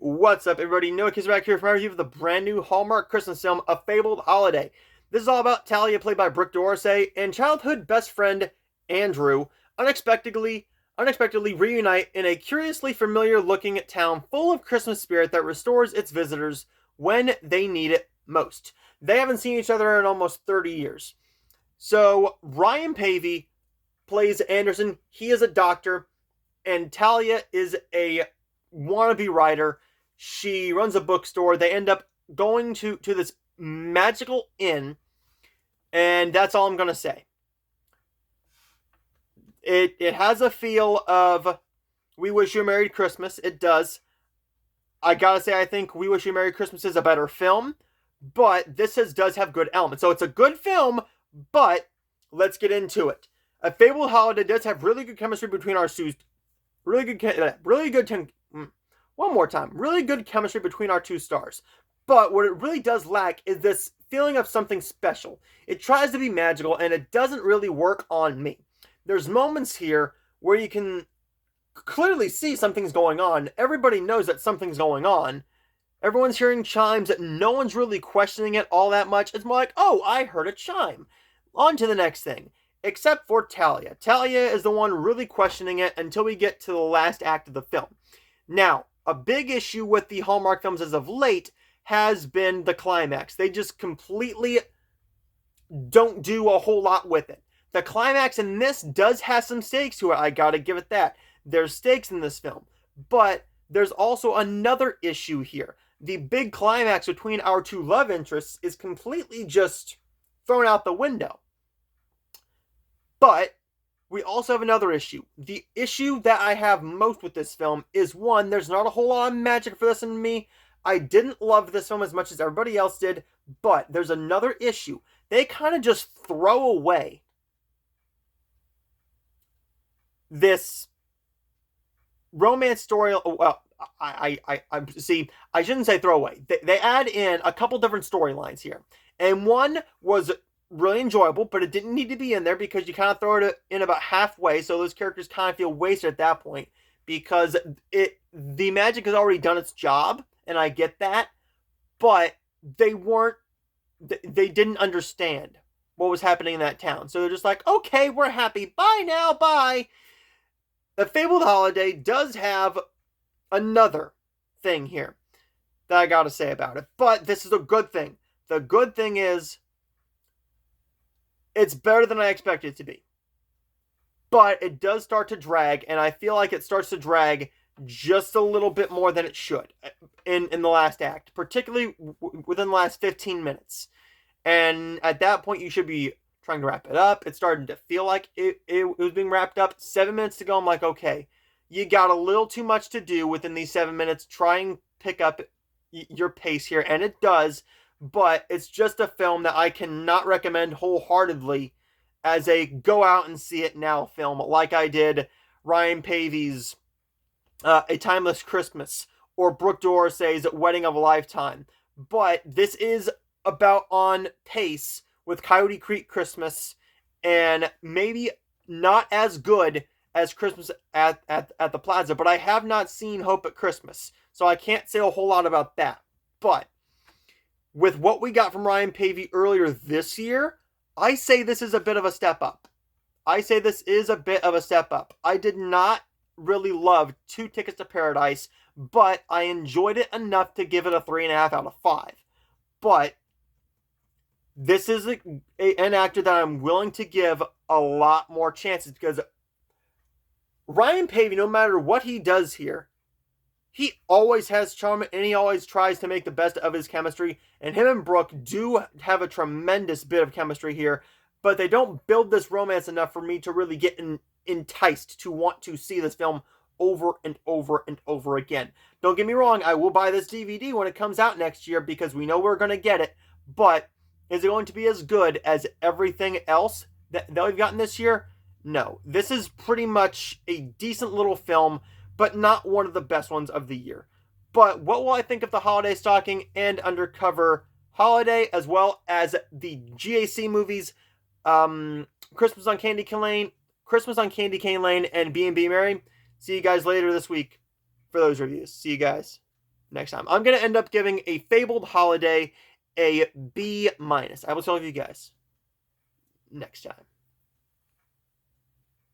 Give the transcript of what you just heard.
What's up, everybody? Noah Kids back here for my review of the brand new Hallmark Christmas film, A Fabled Holiday. This is all about Talia, played by Brooke Dorsey, and childhood best friend Andrew unexpectedly reunite in a curiously familiar-looking town full of Christmas spirit that restores its visitors when they need it most. They haven't seen each other in almost 30 years. So Ryan Pavey plays Anderson. He is a doctor, and Talia is a wannabe writer. She runs a bookstore. They end up going to this magical inn, and that's all I'm going to say. It has a feel of We Wish You a Merry Christmas. It does. I gotta say, I think We Wish You a Merry Christmas is a better film, but this does have good elements. So it's a good film, but let's get into it. A Fabled Holiday does have really good chemistry between our two. Really good chemistry between our two stars. But what it really does lack is this feeling of something special. It tries to be magical, and it doesn't really work on me. There's moments here where you can clearly see something's going on. Everybody knows that something's going on. Everyone's hearing chimes that no one's really questioning it all that much. It's more like, oh, I heard a chime. On to the next thing. Except for Talia. Talia is the one really questioning it until we get to the last act of the film. Now, a big issue with the Hallmark films as of late has been the climax. They just completely don't do a whole lot with it. The climax in this does have some stakes to it. I gotta give it that. There's stakes in this film. But there's also another issue here. The big climax between our two love interests is completely just thrown out the window. But we also have another issue. The issue that I have most with this film is, one, there's not a whole lot of magic for this in me. I didn't love this film as much as everybody else did, but there's another issue. They kind of just throw away this romance story. Well, I see, I shouldn't say throw away. They add in a couple different storylines here. And one was really enjoyable, but it didn't need to be in there because you kind of throw it in about halfway, so those characters kind of feel wasted at that point because the magic has already done its job, and I get that, but they didn't understand what was happening in that town. So they're just like, okay, we're happy. Bye now, bye. The Fabled Holiday does have another thing here that I gotta say about it, but this is a good thing. The good thing is it's better than I expected it to be. But it does start to drag, and I feel like it starts to drag just a little bit more than it should in the last act, particularly within the last 15 minutes. And at that point, you should be trying to wrap it up. It started to feel like it was being wrapped up. 7 minutes to go, I'm like, okay, you got a little too much to do within these 7 minutes. Try and pick up your pace here, and it does. But it's just a film that I cannot recommend wholeheartedly as a go out and see it now film, like I did Ryan Pavey's A Timeless Christmas or Brooke Dorsey's Wedding of a Lifetime. But this is about on pace with Coyote Creek Christmas, and maybe not as good as Christmas at the Plaza, but I have not seen Hope at Christmas, so I can't say a whole lot about that. But with what we got from Ryan Pavey earlier this year, I say this is a bit of a step up. I did not really love Two Tickets to Paradise, but I enjoyed it enough to give it a 3.5 out of 5. But this is an actor that I'm willing to give a lot more chances, because Ryan Pavey, no matter what he does here, he always has charm, and he always tries to make the best of his chemistry. And him and Brooke do have a tremendous bit of chemistry here, but they don't build this romance enough for me to really get enticed to want to see this film over and over and over again. Don't get me wrong, I will buy this DVD when it comes out next year because we know we're going to get it, but is it going to be as good as everything else that we've gotten this year? No. This is pretty much a decent little film, but not one of the best ones of the year. But what will I think of the Holiday Stocking and Undercover Holiday, as well as the GAC movies, Christmas on Candy Cane Lane, and B&B Mary? See you guys later this week for those reviews. See you guys next time. I'm going to end up giving a Fabled Holiday a B-. I will tell you guys next time.